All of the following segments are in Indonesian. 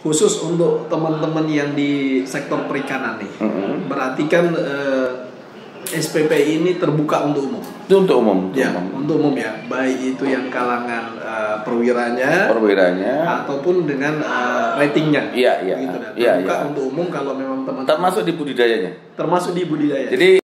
khusus untuk teman-teman yang di sektor perikanan nih. Berarti kan SPPI ini terbuka untuk umum. Itu untuk umum. Untuk umum ya. Baik itu yang kalangan perwiranya ataupun dengan ratingnya. Iya. Gitu, terbuka untuk umum kalau memang teman-teman. Termasuk di budidayanya. Termasuk di budidaya. Jadi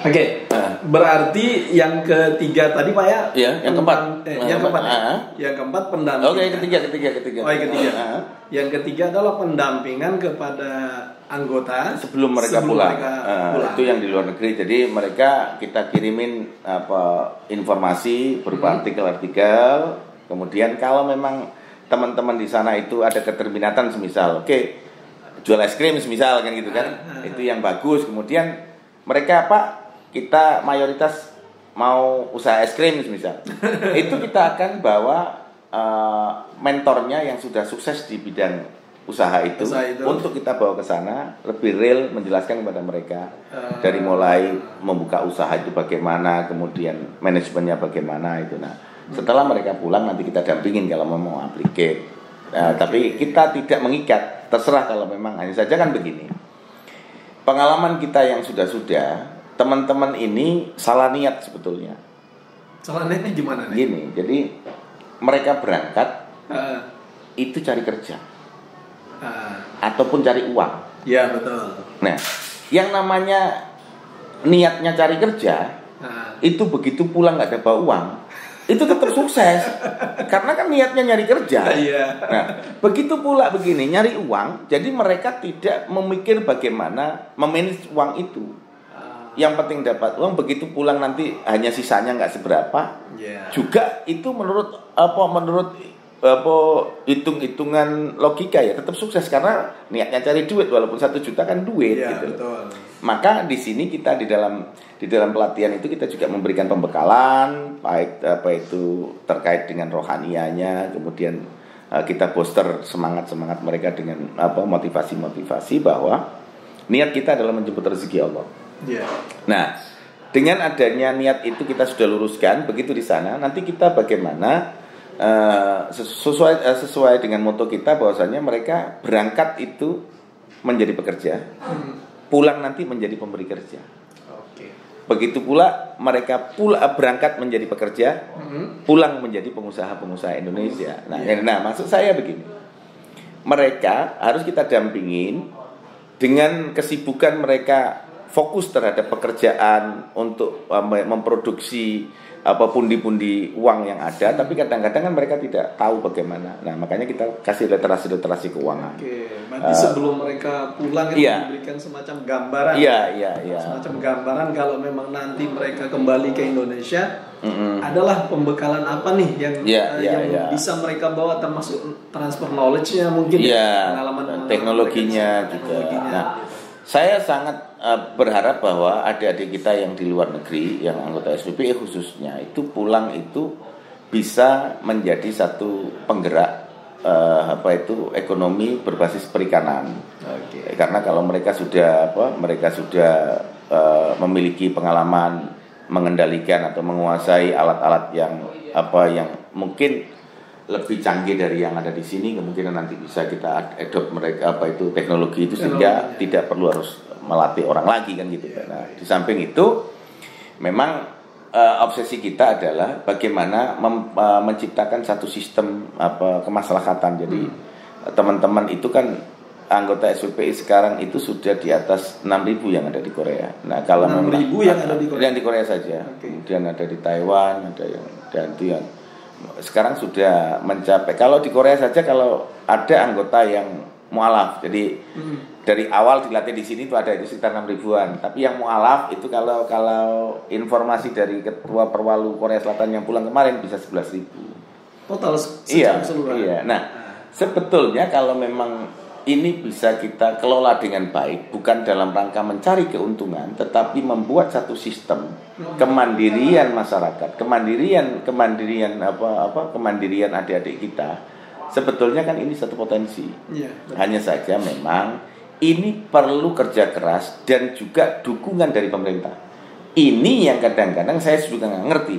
Oke, berarti yang ketiga tadi Pak ya? Iya, yang keempat. Yang keempat pendampingan. Oke, ketiga. Oh, yang ketiga. Yang ketiga adalah pendampingan kepada anggota sebelum mereka pulang. Itu yang di luar negeri. Jadi mereka kita kirimin informasi berupa artikel-artikel. Kemudian kalau memang teman-teman di sana itu ada keterminatan semisal, jual es krim semisal kan gitu kan. Itu yang bagus. Kemudian mereka kita mayoritas mau usaha es krim misal. Itu kita akan bawa mentornya yang sudah sukses di bidang usaha itu untuk kita bawa ke sana, lebih real menjelaskan kepada mereka dari mulai membuka usaha itu bagaimana, kemudian manajemennya bagaimana itu. Nah, setelah mereka pulang nanti kita dampingin kalau mau applicate. Tapi kita tidak mengikat, terserah kalau memang hanya saja kan begini. Pengalaman kita yang sudah teman-teman ini salah niat sebetulnya. Salah niatnya gimana nih? Gini, jadi mereka berangkat itu cari kerja ataupun cari uang. Ya betul. Nah, yang namanya niatnya cari kerja itu begitu pulang nggak ada bawa uang, itu tetap sukses karena kan niatnya nyari kerja. Nah, begitu pula begini nyari uang, jadi mereka tidak memikir bagaimana memanage uang itu. Yang penting dapat uang, begitu pulang nanti hanya sisanya nggak seberapa. Juga itu menurut hitung-hitungan logika ya tetap sukses karena niatnya cari duit walaupun 1 juta kan duit gitu. Betul. Maka di sini kita di dalam pelatihan itu kita juga memberikan pembekalan baik itu terkait dengan rohanianya, kemudian kita booster semangat mereka dengan motivasi bahwa niat kita adalah menjemput rezeki Allah. Nah, dengan adanya niat itu kita sudah luruskan begitu di sana. Nanti kita bagaimana sesuai dengan moto kita bahwasanya mereka berangkat itu menjadi pekerja, pulang nanti menjadi pemberi kerja. Begitu pula mereka berangkat menjadi pekerja, pulang menjadi pengusaha-pengusaha Indonesia. Nah, maksud saya begini, mereka harus kita dampingin dengan kesibukan mereka fokus terhadap pekerjaan untuk memproduksi pundi-pundi uang yang ada, tapi kadang-kadang kan mereka tidak tahu bagaimana. Nah, makanya kita kasih literasi keuangan. Berarti sebelum mereka pulang itu diberikan semacam gambaran. Semacam gambaran kalau memang nanti mereka kembali ke Indonesia, adalah pembekalan apa nih yang bisa mereka bawa, termasuk transfer knowledge-nya mungkin, pengalaman teknologinya juga. Nah, saya sangat berharap bahwa adik-adik kita yang di luar negeri, yang anggota SPPI khususnya, itu pulang itu bisa menjadi satu penggerak ekonomi berbasis perikanan. Karena kalau mereka sudah memiliki pengalaman mengendalikan atau menguasai alat-alat yang mungkin lebih canggih dari yang ada di sini, kemungkinan nanti bisa kita adopt mereka teknologi itu sehingga tidak perlu harus melatih orang lagi kan gitu. Nah, di samping itu memang obsesi kita adalah bagaimana menciptakan satu sistem kemaslahatan. Jadi teman-teman itu kan anggota SPPI sekarang itu sudah di atas 6.000 yang ada di Korea. Nah, kalau 6.000 yang ada di Korea. Yang di Korea saja. Kemudian ada di Taiwan, ada yang sekarang sudah mencapai, kalau di Korea saja kalau ada anggota yang mualaf, jadi dari awal dilatih di sini itu ada itu sekitar 6.000-an. Tapi yang mualaf itu kalau informasi dari Ketua Perwalu Korea Selatan yang pulang kemarin bisa 11.000 total secara keseluruhan. Iya. Nah, sebetulnya kalau memang ini bisa kita kelola dengan baik, bukan dalam rangka mencari keuntungan, tetapi membuat satu sistem kemandirian masyarakat, kemandirian adik-adik kita, Sebetulnya kan ini satu potensi. Hanya saja memang ini perlu kerja keras dan juga dukungan dari pemerintah. Ini yang kadang-kadang saya juga nggak ngerti.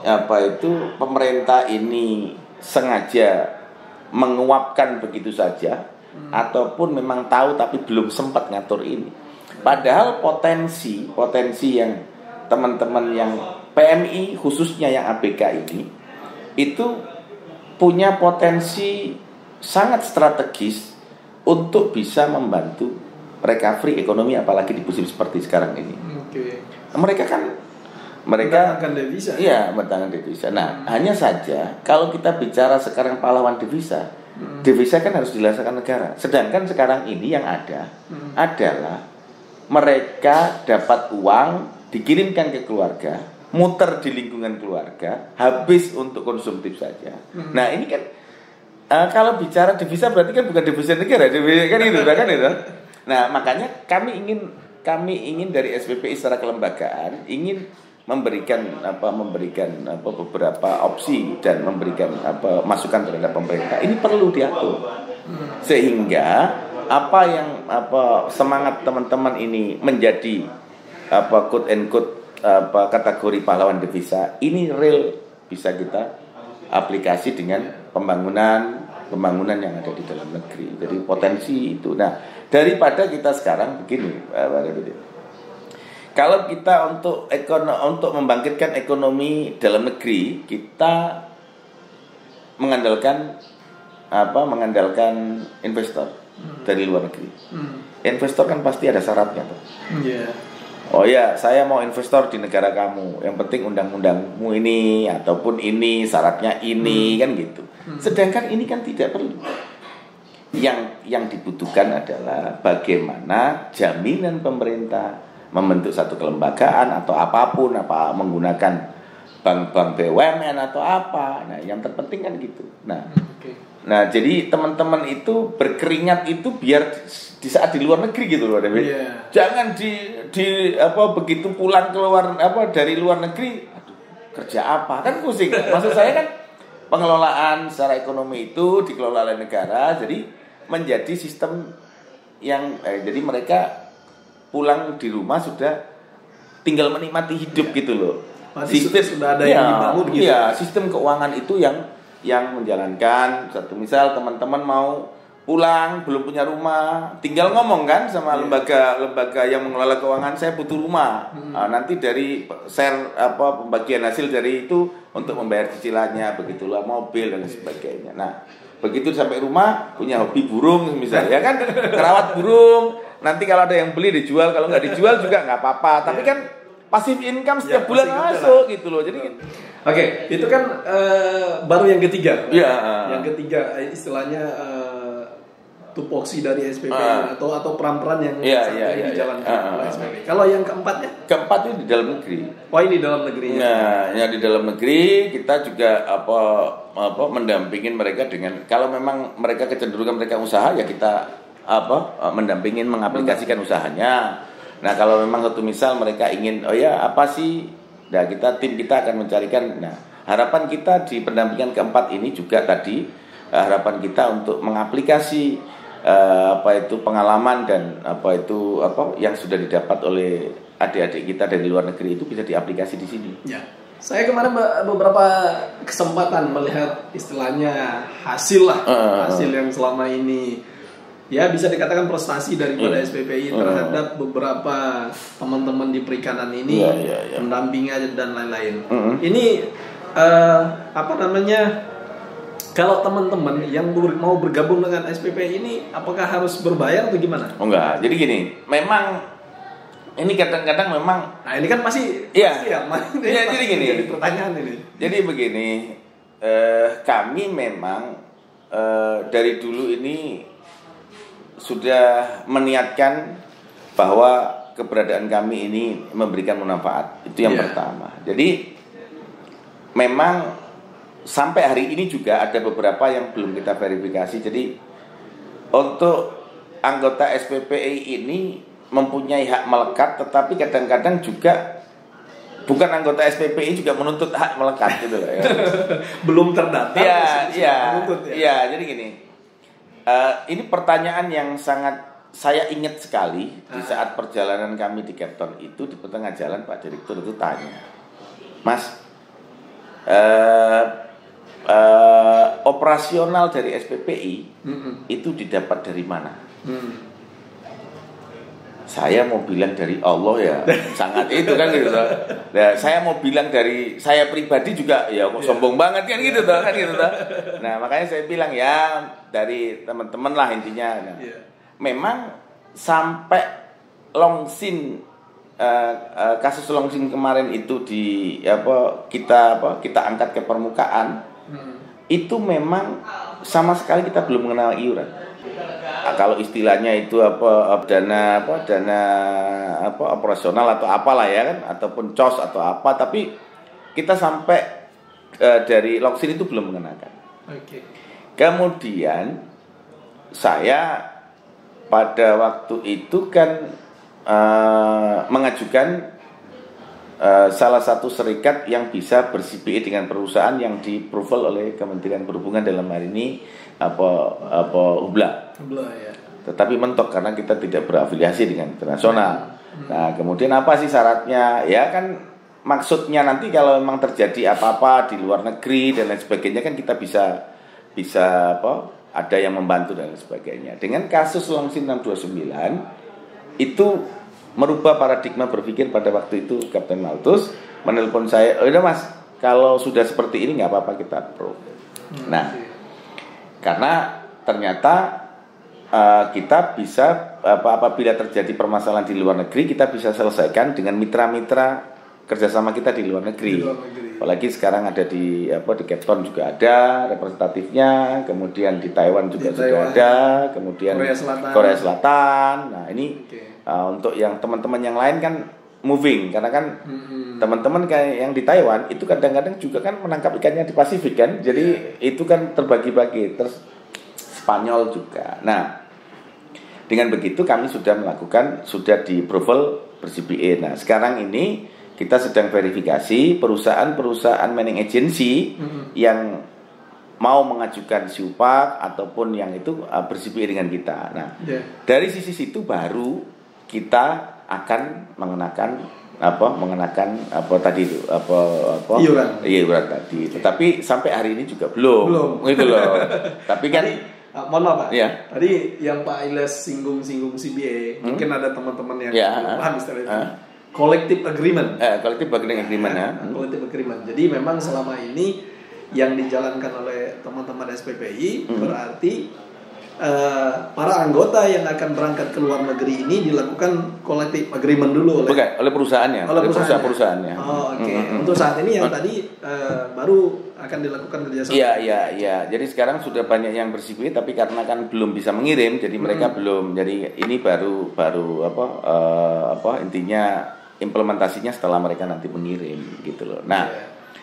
Apa itu pemerintah ini sengaja menguapkan begitu saja, ataupun memang tahu tapi belum sempat ngatur ini. Padahal potensi yang teman-teman yang PMI khususnya yang ABK ini itu punya potensi sangat strategis untuk bisa membantu recovery ekonomi, apalagi di musim seperti sekarang ini. Mereka mendatangkan devisa. Iya, mendatangkan devisa. Nah, hanya saja kalau kita bicara sekarang pahlawan devisa, devisa kan harus dilaksanakan negara. Sedangkan sekarang ini yang ada adalah mereka dapat uang, dikirimkan ke keluarga, muter di lingkungan keluarga, habis untuk konsumtif saja. Nah, ini kan kalau bicara devisa berarti kan bukan devisa negara, devisa kan itu, kan itu. Nah, makanya kami ingin dari SPPI secara kelembagaan ingin memberikan beberapa opsi dan memberikan masukan terhadap pemerintah. Ini perlu diatur sehingga semangat teman-teman ini menjadi quote and quote kategori pahlawan devisa ini real bisa kita aplikasi dengan pembangunan yang ada di dalam negeri. Jadi potensi itu. Nah, daripada kita sekarang begini, kalau kita untuk membangkitkan ekonomi dalam negeri, kita mengandalkan investor dari luar negeri. Investor kan pasti ada syaratnya, Pak. Oh ya, saya mau investor di negara kamu. Yang penting undang-undangmu ini ataupun ini syaratnya ini kan gitu. Sedangkan ini kan tidak perlu. Yang dibutuhkan adalah bagaimana jaminan pemerintah membentuk satu kelembagaan atau apapun, menggunakan bank-bank BUMN atau apa. Nah, yang terpenting kan gitu. Nah, jadi teman-teman itu berkeringat itu biar di saat di luar negeri gitu loh, David. Jangan begitu pulang dari luar negeri, aduh, kerja apa? Kan pusing. Maksud saya kan pengelolaan secara ekonomi itu dikelola oleh negara, jadi menjadi sistem yang jadi mereka pulang di rumah sudah tinggal menikmati hidup gitu loh. Sistem sudah ada yang dibangun gitu. Iya, sistem keuangan itu yang menjalankan. Satu misal teman-teman mau pulang belum punya rumah, tinggal ngomong kan sama lembaga yang mengelola keuangan, saya butuh rumah. Nanti dari share pembagian hasil dari itu untuk membayar cicilannya, begitulah mobil dan sebagainya. Nah, begitu sampai rumah punya hobi burung misalnya kan, kerawat burung. Nanti kalau ada yang beli dijual, kalau nggak dijual juga nggak apa-apa. Tapi kan pasif income setiap bulan masuk gitu loh. Jadi Oke, itu kan baru yang ketiga. Yang ketiga istilahnya tupoksi dari SPPI atau peran-peran yang dijalankan oleh SPPI. Kalau yang keempatnya? Keempat itu di dalam negeri. Oh, ini di dalam negeri. Nah, ya di dalam negeri kita juga mendampingin mereka dengan, kalau memang mereka kecenderungan mereka usaha, ya kita mendampingin mengaplikasikan usahanya. Nah, kalau memang satu misal mereka ingin tim kita akan mencarikan. Nah, harapan kita di pendampingan keempat ini juga tadi harapan kita untuk mengaplikasi pengalaman dan yang sudah didapat oleh adik-adik kita dari luar negeri itu bisa diaplikasi di sini. Ya. Saya kemarin beberapa kesempatan melihat istilahnya hasil yang selama ini ya bisa dikatakan prestasi daripada SPPI terhadap beberapa teman-teman di perikanan ini, mendampingi dan lain-lain. Ini kalau teman-teman yang mau bergabung dengan SPPI ini, apakah harus berbayar atau gimana? Oh enggak, jadi gini, memang ini kadang-kadang memang. Nah ini kan masih. Jadi gini. Jadi pertanyaan ini. Jadi begini, kami memang dari dulu ini sudah meniatkan bahwa keberadaan kami ini memberikan manfaat. Itu yang pertama. Jadi memang sampai hari ini juga ada beberapa yang belum kita verifikasi. Jadi untuk anggota SPPI ini mempunyai hak melekat, tetapi kadang-kadang juga bukan anggota SPPI juga menuntut hak melekat gitu loh ya. Belum terdaftar. Iya, jadi gini. Ini pertanyaan yang sangat saya ingat sekali di saat perjalanan kami di Cape Town itu, di tengah jalan Pak Direktur itu tanya, Mas, operasional dari SPPI itu didapat dari mana? Saya mau bilang dari Allah ya, sangat itu kan gitu. Nah, saya mau bilang dari saya pribadi juga ya kok sombong banget kan gitu kan gitu. Nah, makanya saya bilang ya dari teman-teman lah intinya. Nah, memang sampai Longsin kasus Longsin kemarin itu kita angkat ke permukaan. Itu memang sama sekali kita belum mengenal iuran. Kalau istilahnya itu dana operasional atau apalah ya kan, ataupun COS atau apa, tapi kita sampai dari Longsin itu belum mengenakan. Kemudian saya pada waktu itu kan mengajukan salah satu serikat yang bisa ber-CPA dengan perusahaan yang di-approval oleh Kementerian Perhubungan, dalam hal ini Hubla ya. Tetapi mentok karena kita tidak berafiliasi dengan internasional. Nah, kemudian apa sih syaratnya? Ya kan maksudnya nanti kalau memang terjadi apa-apa di luar negeri dan lain sebagainya kan kita bisa ada yang membantu dan lain sebagainya. Dengan kasus Longsin 629 itu merubah paradigma berpikir pada waktu itu. Kapten Malthus menelpon saya, udah Mas, kalau sudah seperti ini nggak apa-apa kita approve. Nah, karena ternyata kita bisa apabila terjadi permasalahan di luar negeri, kita bisa selesaikan dengan mitra-mitra kerjasama kita di luar negeri. Apalagi sekarang ada di Cape Town juga ada representatifnya, kemudian di Taiwan juga sudah ada, kemudian Korea Selatan. Nah ini untuk yang teman-teman yang lain kan moving, karena kan teman-teman kayak yang di Taiwan itu kadang-kadang juga kan menangkap ikannya di Pasifik kan, jadi itu kan terbagi-bagi. Terus Spanyol juga. Nah, dengan begitu kami sudah di-approval ber-CPA. Nah, sekarang ini kita sedang verifikasi perusahaan-perusahaan managing agency yang mau mengajukan SIUPAK ataupun yang itu ber-CPA dengan kita. Nah, dari sisi situ baru kita akan mengenakan iuran tadi. Tetapi sampai hari ini juga belum. Gitu loh. Tapi kan mohon maaf Pak. Ya. Tadi yang Pak Ilyas singgung CBA, mungkin ada teman-teman yang belum paham istilahnya. Collective agreement. Collective agreement. Jadi memang selama ini yang dijalankan oleh teman-teman SPPI berarti para anggota yang akan berangkat ke luar negeri ini dilakukan collective agreement dulu oleh perusahaannya. Oleh perusahaannya. Untuk saat ini yang tadi baru akan dilakukan kerjasama. Iya. Jadi sekarang sudah banyak yang ber-CPA, tapi karena kan belum bisa mengirim, jadi mereka belum. Jadi ini baru intinya implementasinya setelah mereka nanti mengirim gitu loh. Nah,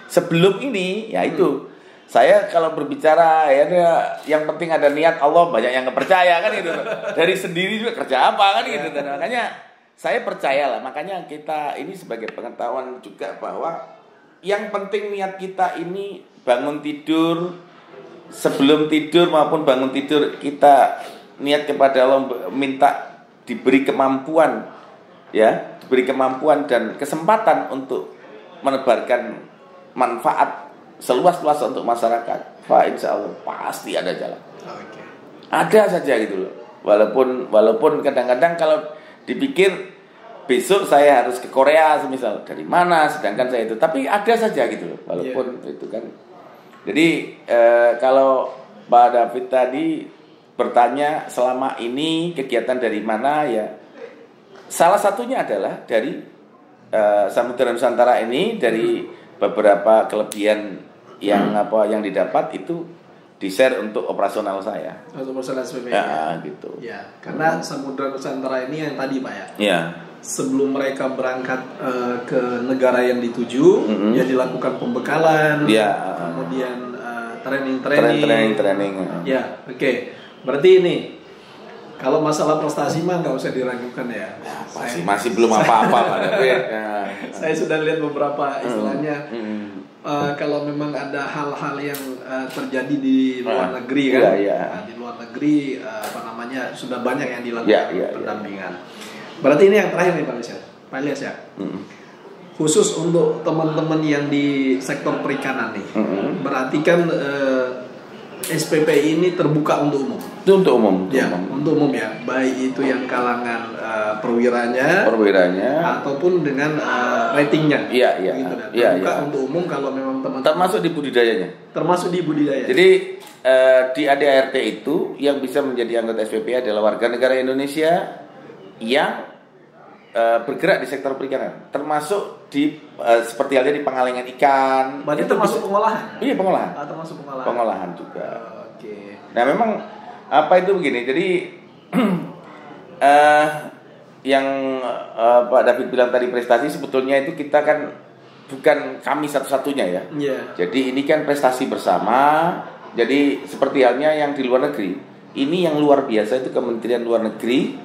sebelum ini ya itu saya kalau berbicara ya yang penting ada niat, Allah banyak yang nggak percaya kan gitu. Dari sendiri juga kerja apa kan gitu. Dan makanya saya percaya lah. Makanya kita ini sebagai pengetahuan juga bahwa yang penting niat kita ini bangun tidur, sebelum tidur maupun bangun tidur kita niat kepada Allah, minta diberi kemampuan ya, diberi kemampuan dan kesempatan untuk menebarkan manfaat seluas-luas untuk masyarakat. Insya Allah pasti ada jalan. Ada saja gitu loh. Walaupun kadang-kadang kalau dipikir besok saya harus ke Korea semisal, dari mana, sedangkan saya itu, tapi ada saja gitu loh. Walaupun itu kan. Jadi kalau Pak David tadi bertanya selama ini kegiatan dari mana ya, salah satunya adalah dari Samudra Nusantara ini, dari beberapa kelebihan yang didapat itu di-share untuk operasional saya. Untuk operasional SPPI. Gitu. Ya, karena Samudra Nusantara ini yang tadi Pak ya. Iya. Sebelum mereka berangkat ke negara yang dituju, ya dilakukan pembekalan, kemudian training. Training. Ya, oke. Berarti ini Kalau masalah prestasi mah nggak usah diragukan ya. Masih belum apa-apa Pak David. Saya sudah lihat beberapa istilahnya. Kalau memang ada hal-hal yang terjadi di luar negeri kan, di luar negeri sudah banyak yang dilakukan pendampingan. Berarti ini yang terakhir nih Pak Ilyas ya. Khusus untuk teman-teman yang di sektor perikanan nih, berarti kan SPPI ini terbuka untuk umum. Itu untuk umum. Untuk umum ya, baik itu yang kalangan perwiranya, ataupun dengan ratingnya. Terbuka untuk umum kalau memang teman-teman. Termasuk di budidayanya. Jadi di ADART itu yang bisa menjadi anggota SPPI adalah warga negara Indonesia yang bergerak di sektor perikanan, termasuk di seperti halnya di pengalengan ikan. Berarti termasuk pengolahan? Iya, pengolahan. Termasuk pengolahan. Pengolahan juga. Oke. Nah, memang apa itu begini. Jadi yang Pak David bilang tadi prestasi, sebetulnya itu kita kan bukan kami satu-satunya ya. Jadi ini kan prestasi bersama. Jadi seperti halnya yang di luar negeri. Ini yang luar biasa itu Kementerian Luar Negeri.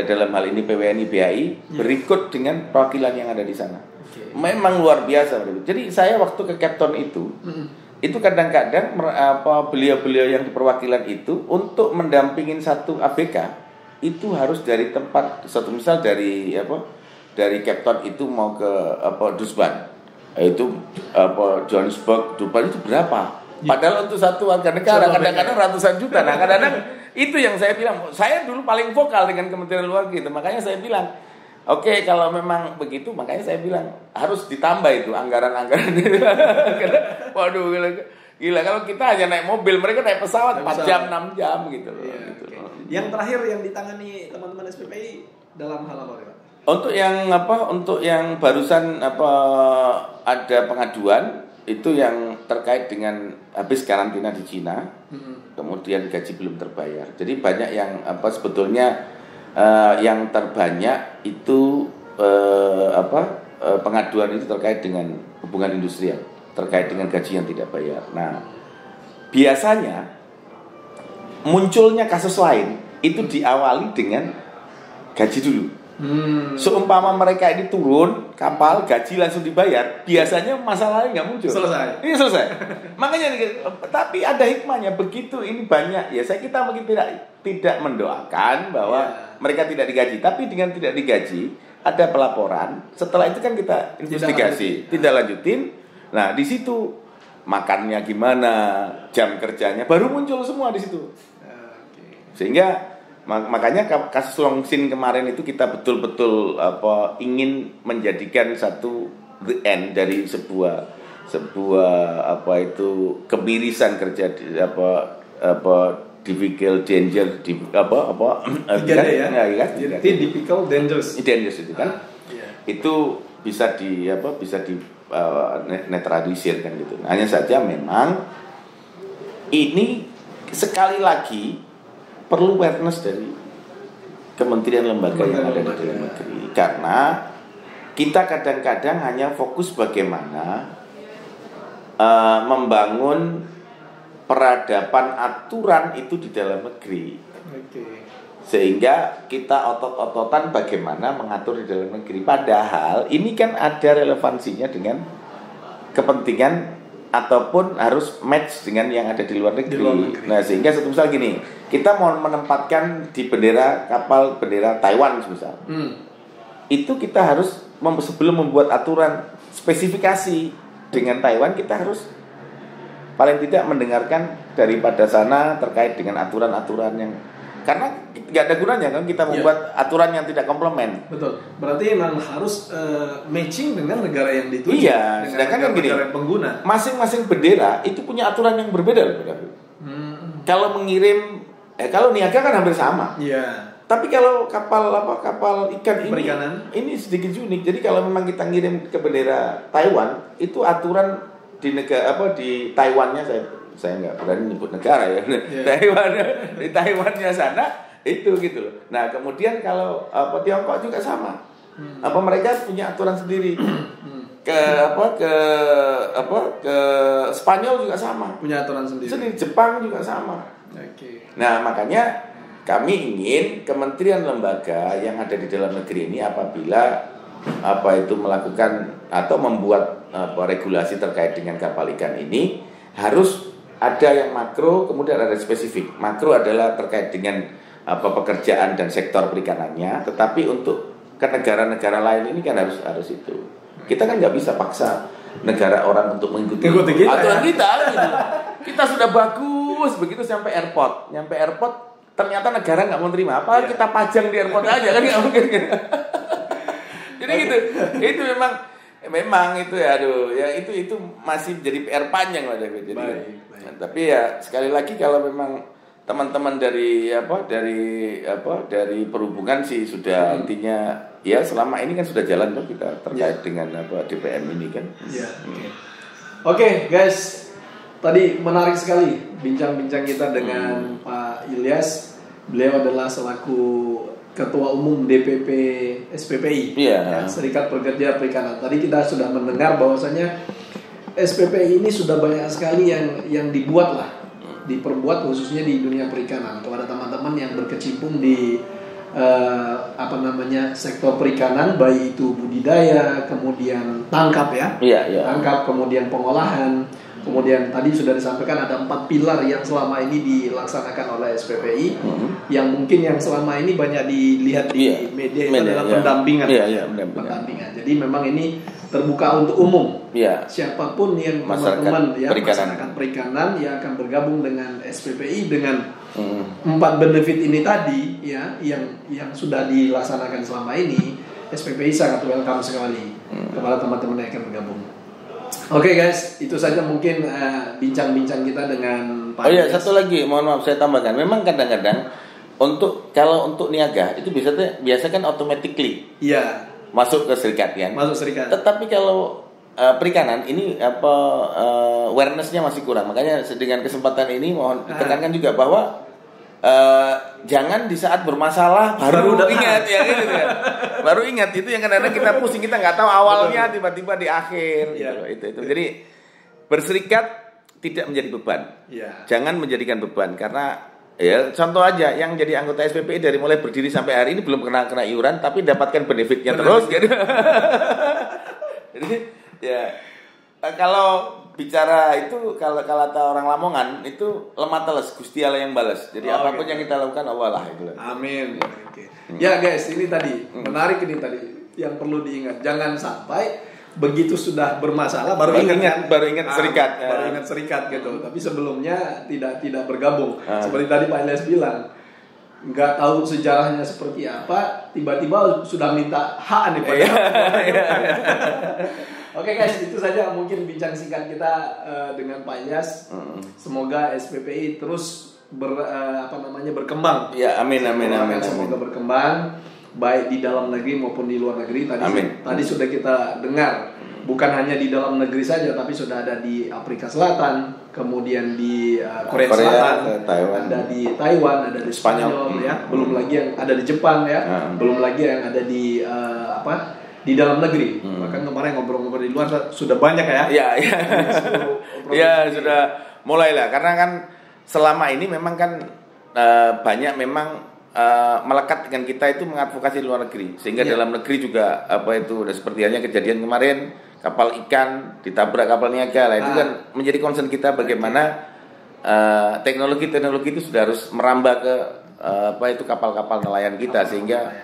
Dalam hal ini PWNI BHI berikut dengan perwakilan yang ada di sana. Memang luar biasa. Jadi saya waktu ke Cape Town itu kadang-kadang beliau-beliau yang di perwakilan itu untuk mendampingin satu ABK itu harus dari tempat satu, misal dari Cape Town itu mau ke Durban, itu Johannesburg, Durban itu berapa? Padahal untuk satu warga negara kadang-kadang ratusan juta. Nah, kadang-kadang itu yang saya bilang, saya dulu paling vokal dengan Kementerian Luar Negeri. Makanya saya bilang, oke, kalau memang begitu, makanya saya bilang harus ditambah itu anggaran-anggaran. Waduh, gila kalau kita hanya naik mobil, mereka naik pesawat 4 jam, 6 jam gitu. Yang terakhir yang ditangani teman-teman SPPI dalam hal apa, Pak? Untuk yang barusan ada pengaduan itu yang terkait dengan habis karantina di Cina, kemudian gaji belum terbayar. Jadi banyak yang sebetulnya yang terbanyak itu pengaduan itu terkait dengan hubungan industrial, terkait dengan gaji yang tidak bayar. Nah, biasanya munculnya kasus lain itu diawali dengan gaji dulu. Seumpama mereka ini turun kapal, gaji langsung dibayar, biasanya masalahnya nggak muncul. Selesai. Makanya, tapi ada hikmahnya. Begitu ini banyak ya, kita mungkin tidak mendoakan bahwa mereka tidak digaji, tapi dengan tidak digaji ada pelaporan. Setelah itu kan kita investigasi, tidak lanjutin. Nah, di situ makannya gimana, jam kerjanya baru muncul semua di situ. Sehingga makanya kasus Longsin kemarin itu kita betul-betul ingin menjadikan satu the end dari sebuah kemirisan kerja difficult danger difficult dangerous itu kan itu bisa netralisir kan gitu. Hanya saja memang ini sekali lagi perlu awareness dari kementerian lembaga yang ada di dalam negeri, karena kita kadang-kadang hanya fokus bagaimana membangun peradaban aturan itu di dalam negeri, sehingga kita otot-ototan bagaimana mengatur di dalam negeri. Padahal ini kan ada relevansinya dengan kepentingan ataupun harus match dengan yang ada di luar negeri. Nah, sehingga satu misal gini, kita mau menempatkan di kapal bendera Taiwan misal. Itu kita harus sebelum membuat aturan spesifikasi dengan Taiwan, kita harus paling tidak mendengarkan daripada sana terkait dengan aturan-aturan yang, karena nggak ada gunanya kan kita membuat aturan yang tidak komplement. Betul. Berarti memang harus matching dengan negara yang dituju. Iya. Sedangkan kan gini, pengguna. Masing-masing bendera itu punya aturan yang berbeda loh. Kalau mengirim, kalau niaga kan hampir sama. Iya. Tapi kalau kapal ikan ini sedikit unik. Jadi kalau memang kita ngirim ke bendera Taiwan, itu aturan di negara di Taiwannya saya nggak berani nyebut negara ya. Di Taiwannya sana itu gitu loh. Nah, kemudian kalau Tiongkok juga sama. Mereka punya aturan sendiri. ke Spanyol juga sama. Punya aturan sendiri. Jepang juga sama. Nah, makanya kami ingin kementerian lembaga yang ada di dalam negeri ini apabila melakukan atau membuat regulasi terkait dengan kapal ikan ini harus ada yang makro, kemudian ada spesifik. Makro adalah terkait dengan pekerjaan dan sektor perikanannya, tetapi untuk ke negara-negara lain ini kan harus itu. Kita kan nggak bisa paksa negara orang untuk mengikuti aturan kita. Gitu. Kita sudah bagus begitu nyampe airport ternyata negara nggak mau terima. Apa kita pajang di airport aja kan nggak mungkin. Jadi gitu. Itu memang itu ya, itu masih jadi PR panjang lah David. Jadi, tapi ya sekali lagi kalau memang teman-teman dari perhubungan sih sudah intinya ya selama ini kan sudah jalan kan kita terkait dengan DPM ini kan. Oke, guys. Tadi menarik sekali bincang-bincang kita dengan Pak Ilyas. Beliau adalah selaku Ketua Umum DPP SPPI, Serikat Pekerja Perikanan. Tadi kita sudah mendengar bahwasanya SPPI ini sudah banyak sekali yang diperbuat khususnya di dunia perikanan kepada teman-teman yang berkecimpung di sektor perikanan, baik itu budidaya, kemudian tangkap tangkap, kemudian pengolahan. Kemudian tadi sudah disampaikan ada 4 pilar yang selama ini dilaksanakan oleh SPPI, yang mungkin yang selama ini banyak dilihat di media itu adalah pendampingan. Pendampingan. Jadi memang ini terbuka untuk umum. Siapapun yang teman-teman masyarakat perikanan yang akan bergabung dengan SPPI dengan 4 benefit ini tadi yang sudah dilaksanakan selama ini, SPPI sangat welcome sekali kepada teman-teman yang akan bergabung. Oke guys, itu saja mungkin bincang-bincang kita dengan Pak. Satu lagi, mohon maaf saya tambahkan. Memang kadang-kadang kalau untuk niaga itu biasa kan automatically masuk ke serikat kan. Masuk serikat. Tetapi kalau perikanan ini awareness-nya masih kurang. Makanya dengan kesempatan ini mohon ditekankan juga bahwa jangan di saat bermasalah baru ingat gitu kan. Baru ingat itu yang kadang-kadang kita pusing, kita nggak tahu awalnya tiba-tiba di akhir itu. Jadi berserikat tidak menjadi beban. Jangan menjadikan beban karena contoh aja yang jadi anggota SPPI dari mulai berdiri sampai hari ini belum kena iuran tapi dapatkan benefitnya terus gitu. Jadi kalau bicara itu kalau kata orang Lamongan itu lemah teles Gusti Allah yang balas. Jadi apapun yang kita lakukan Allah lah itu. Amin. Ya guys, ini tadi menarik ini tadi yang perlu diingat. Jangan sampai begitu sudah bermasalah baru ingat serikat. Baru ingat serikat gitu. Tapi sebelumnya tidak bergabung. Seperti tadi Pak Ilyas bilang, nggak tahu sejarahnya seperti apa, tiba-tiba sudah minta hak nih Pak. Oke guys, itu saja mungkin bincang singkat kita dengan Pak Ilyas. Semoga SPPI terus berkembang. Amin. Semoga berkembang baik di dalam negeri maupun di luar negeri. Tadi sudah kita dengar, bukan hanya di dalam negeri saja, tapi sudah ada di Afrika Selatan, kemudian di Korea Selatan, ada di Taiwan, ada di Spanyol, belum lagi yang ada di Jepang belum lagi yang ada di di dalam negeri. Bahkan kemarin ngobrol-ngobrol di luar sudah banyak sudah mulai lah. Karena kan selama ini memang kan banyak memang melekat dengan kita itu mengadvokasi di luar negeri. Sehingga dalam negeri juga udah seperti halnya kejadian kemarin kapal ikan ditabrak kapal niaga lah. Itu kan menjadi concern kita bagaimana teknologi itu sudah harus merambah ke kapal-kapal nelayan kita sehingga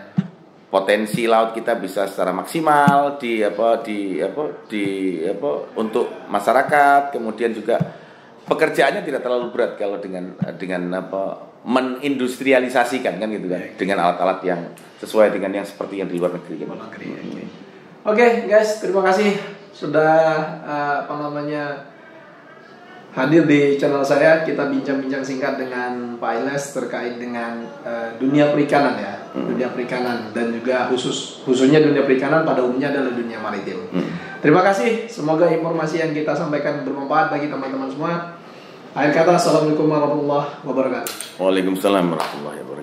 potensi laut kita bisa secara maksimal untuk masyarakat, kemudian juga pekerjaannya tidak terlalu berat kalau dengan menindustrialisasikan kan gitu kan, dengan alat-alat yang sesuai dengan yang seperti yang di luar negeri. Oke guys, terima kasih sudah hadir di channel saya. Kita bincang-bincang singkat dengan Pak Ilyas terkait dengan dunia perikanan dunia perikanan dan juga khususnya dunia perikanan pada umumnya adalah dunia maritim. Terima kasih, semoga informasi yang kita sampaikan bermanfaat bagi teman-teman semua. Akhir kata, assalamualaikum warahmatullahi wabarakatuh. Waalaikumsalam warahmatullahi wabarakatuh.